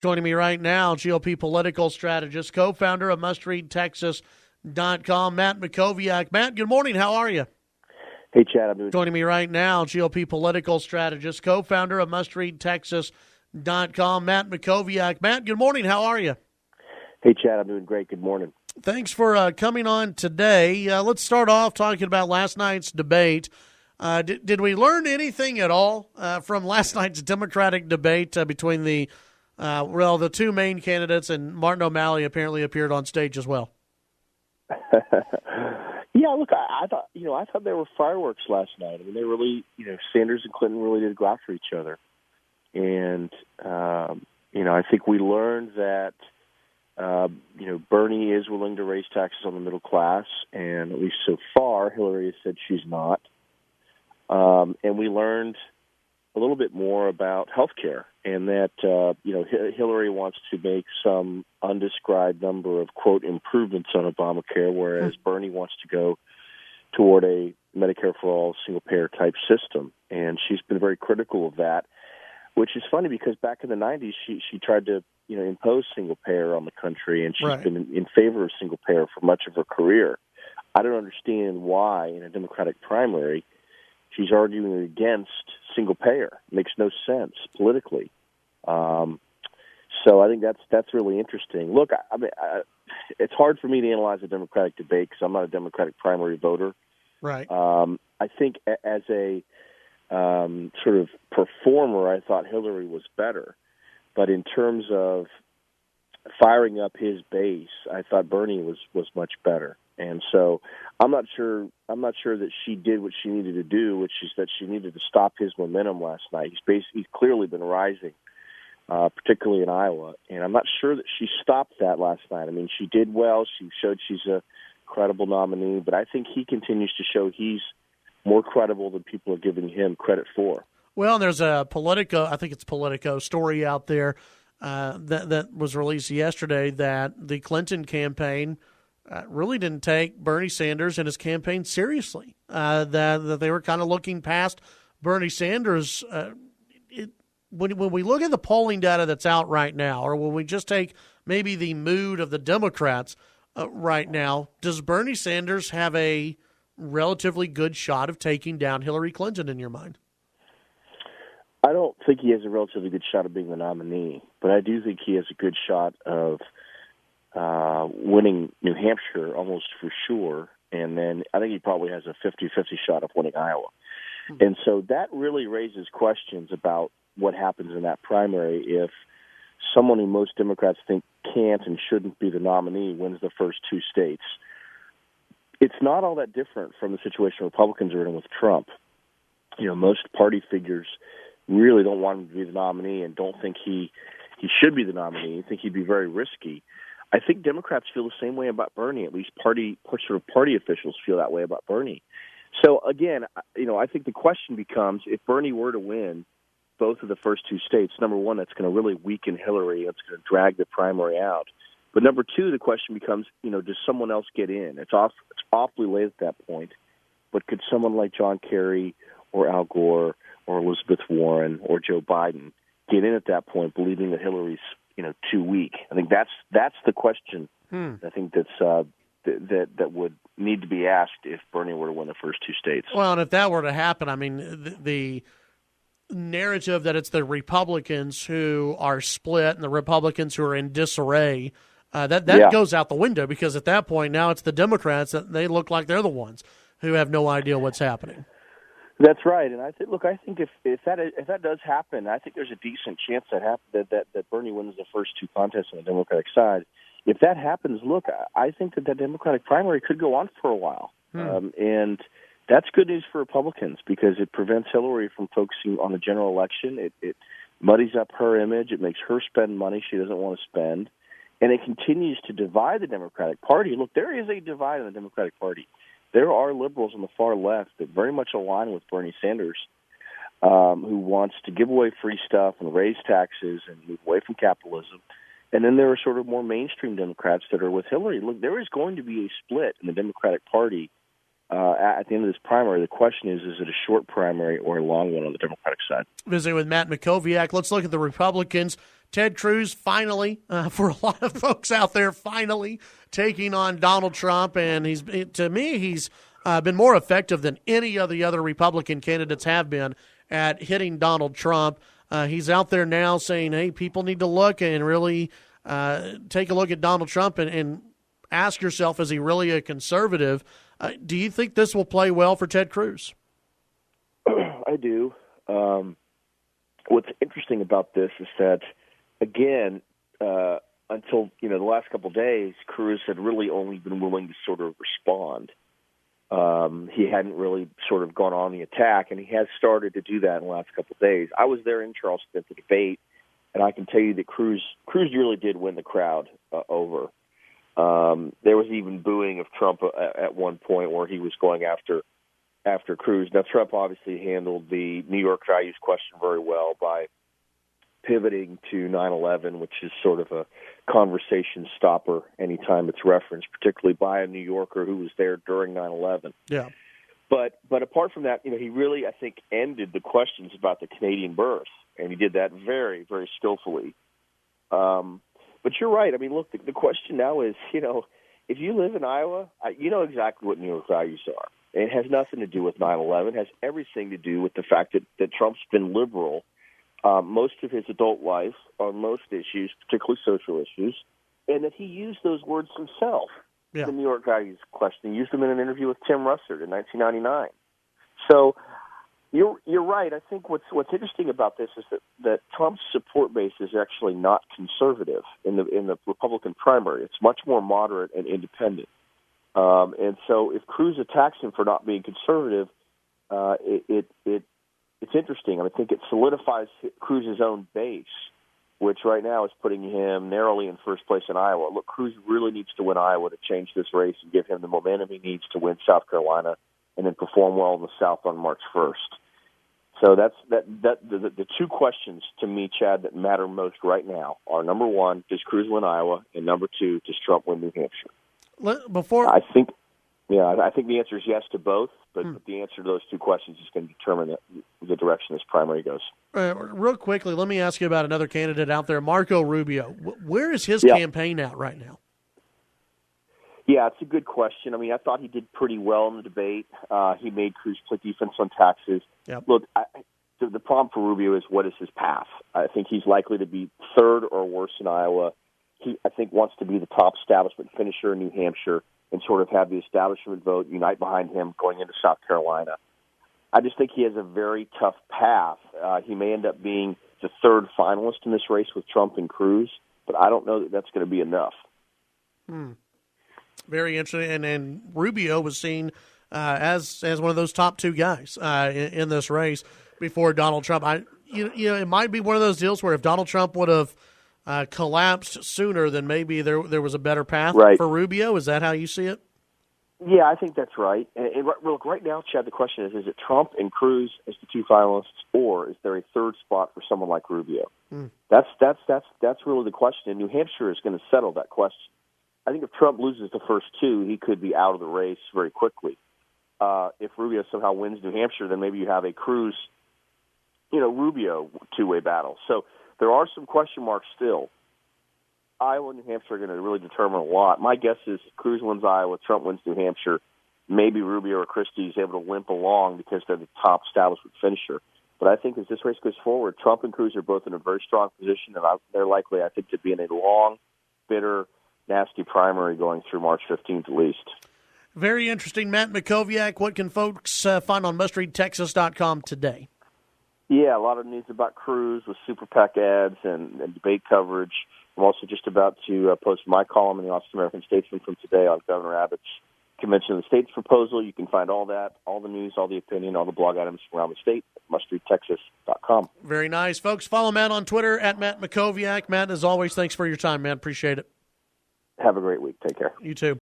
Joining me right now, GOP political strategist, co-founder of MustReadTexas.com, Matt Mackowiak. Matt, good morning. How are you? Hey, Chad. I'm doing. Joining me right now, GOP political strategist, co-founder of MustReadTexas.com, Matt Mackowiak. Matt, good morning. How are you? Hey, Chad. I'm doing great. Good morning. Thanks for coming on today. Let's start off talking about last night's debate. Did we learn anything at all from last night's Democratic debate between the two main candidates, and Martin O'Malley apparently appeared on stage as well? Yeah, look, I thought there were fireworks last night. I mean, they really, Sanders and Clinton really did go after each other, and I think we learned that Bernie is willing to raise taxes on the middle class, and at least so far, Hillary has said she's not. And we learned a little bit more about health care, and that Hillary wants to make some undescribed number of, quote, improvements on Obamacare, whereas Bernie wants to go toward a Medicare for all single-payer type system. And she's been very critical of that, which is funny because back in the 90s, she tried to impose single-payer on the country, and she's been in favor of single-payer for much of her career. I don't understand why in a Democratic primary she's arguing against single payer. It makes no sense politically. So I think that's really interesting. Look, I mean, it's hard for me to analyze a Democratic debate because I'm not a Democratic primary voter. Right. I think as a sort of performer, I thought Hillary was better. But in terms of firing up his base, I thought Bernie was much better. And so I'm not sure that she did what she needed to do, which is that she needed to stop his momentum last night. He's clearly been rising, particularly in Iowa, and I'm not sure that she stopped that last night. I mean, she did well. She showed she's a credible nominee, but I think he continues to show he's more credible than people are giving him credit for. Well, there's a Politico story out there that was released yesterday that the Clinton campaign really didn't take Bernie Sanders and his campaign seriously, that they were kind of looking past Bernie Sanders. When we look at the polling data that's out right now, or when we just take maybe the mood of the Democrats right now, does Bernie Sanders have a relatively good shot of taking down Hillary Clinton in your mind? I don't think he has a relatively good shot of being the nominee, but I do think he has a good shot of winning New Hampshire almost for sure, and then I think he probably has a 50-50 shot of winning Iowa. And so that really raises questions about what happens in that primary if someone who most Democrats think can't and shouldn't be the nominee wins the first two states. It's not all that different from the situation Republicans are in with Trump. Most party figures really don't want him to be the nominee and don't think he should be the nominee. I think he'd be very risky. I think Democrats feel the same way about Bernie. At least party officials feel that way about Bernie. So again, I think the question becomes: if Bernie were to win both of the first two states, number one, that's going to really weaken Hillary. It's going to drag the primary out. But number two, the question becomes: does someone else get in? It's awfully late at that point. But could someone like John Kerry or Al Gore or Elizabeth Warren or Joe Biden get in at that point, believing that Hillary's too weak? I think that's the question. I think that would need to be asked if Bernie were to win the first two states. Well, and if that were to happen, I mean, the narrative that it's the Republicans who are split and the Republicans who are in disarray, that goes out the window, because at that point now it's the Democrats that they look like they're the ones who have no idea what's happening. That's right, and I think if that does happen, I think there's a decent chance that Bernie wins the first two contests on the Democratic side. If that happens, I think that Democratic primary could go on for a while, and that's good news for Republicans because it prevents Hillary from focusing on the general election. It muddies up her image. It makes her spend money she doesn't want to spend, and it continues to divide the Democratic Party. Look, there is a divide in the Democratic Party. There are liberals on the far left that very much align with Bernie Sanders, who wants to give away free stuff and raise taxes and move away from capitalism. And then there are sort of more mainstream Democrats that are with Hillary. Look, there is going to be a split in the Democratic Party at the end of this primary, the question is it a short primary or a long one on the Democratic side? Visiting with Matt Mackowiak. Let's look at the Republicans. Ted Cruz finally, for a lot of folks out there, finally taking on Donald Trump, and he's been more effective than any of the other Republican candidates have been at hitting Donald Trump. He's out there now saying, hey, people need to look and really take a look at Donald Trump and ask yourself, is he really a conservative? Do you think this will play well for Ted Cruz? I do. What's interesting about this is that, again, until the last couple of days, Cruz had really only been willing to sort of respond. He hadn't really sort of gone on the attack, and he has started to do that in the last couple of days. I was there in Charleston at the debate, and I can tell you that Cruz really did win the crowd over. There was even booing of Trump at one point where he was going after Cruz. Now, Trump obviously handled the New York values question very well by pivoting to 9/11, which is sort of a conversation stopper anytime it's referenced, particularly by a New Yorker who was there during 9/11. Yeah. But apart from that, he really, I think, ended the questions about the Canadian birth, and he did that very, very skillfully. But you're right. I mean, look, the question now is, if you live in Iowa, you know exactly what New York values are. It has nothing to do with 9/11. It has everything to do with the fact that Trump's been liberal most of his adult life on most issues, particularly social issues, and that he used those words himself. Yeah. The New York values question. He used them in an interview with Tim Russert in 1999. So you're right. I think what's interesting about this is that Trump's support base is actually not conservative in the Republican primary. It's much more moderate and independent. And so if Cruz attacks him for not being conservative, it's interesting. I think it solidifies Cruz's own base, which right now is putting him narrowly in first place in Iowa. Look, Cruz really needs to win Iowa to change this race and give him the momentum he needs to win South Carolina and then perform well in the South on March 1st. So the two questions to me, Chad, that matter most right now are, number one, does Cruz win Iowa? And number two, does Trump win New Hampshire? I think the answer is yes to both, but the answer to those two questions is going to determine the direction this primary goes. Real quickly, let me ask you about another candidate out there, Marco Rubio. Where is his campaign at right now? Yeah, it's a good question. I mean, I thought he did pretty well in the debate. He made Cruz play defense on taxes. Yep. Look, the problem for Rubio is, what is his path? I think he's likely to be third or worse in Iowa. He, I think, wants to be the top establishment finisher in New Hampshire and sort of have the establishment vote unite behind him going into South Carolina. I just think he has a very tough path. He may end up being the third finalist in this race with Trump and Cruz, but I don't know that that's going to be enough. Very interesting. And Rubio was seen as one of those top two guys in this race before Donald Trump. It might be one of those deals where if Donald Trump would have collapsed sooner, then maybe there was a better path for Rubio. Is that how you see it? Yeah, I think that's right. And look, right now, Chad, the question is it Trump and Cruz as the two finalists, or is there a third spot for someone like Rubio? That's really the question. And New Hampshire is going to settle that question. I think if Trump loses the first two, he could be out of the race very quickly. If Rubio somehow wins New Hampshire, then maybe you have a Cruz, Rubio two-way battle. So there are some question marks still. Iowa and New Hampshire are going to really determine a lot. My guess is Cruz wins Iowa, Trump wins New Hampshire. Maybe Rubio or Christie is able to limp along because they're the top establishment finisher. But I think as this race goes forward, Trump and Cruz are both in a very strong position, and they're likely, I think, to be in a long, bitter, nasty primary going through March 15th at least. Very interesting. Matt Mackowiak, what can folks find on mustreadtexas.com today? Yeah, a lot of news about Cruz with Super PAC ads and debate coverage. I'm also just about to post my column in the Austin American Statesman from today on Governor Abbott's Convention of the States proposal. You can find all that, all the news, all the opinion, all the blog items from around the state at mustreadtexas.com. Very nice. Folks, follow Matt on Twitter at Matt Mackowiak. Matt, as always, thanks for your time, man. Appreciate it. Have a great week. Take care. You too.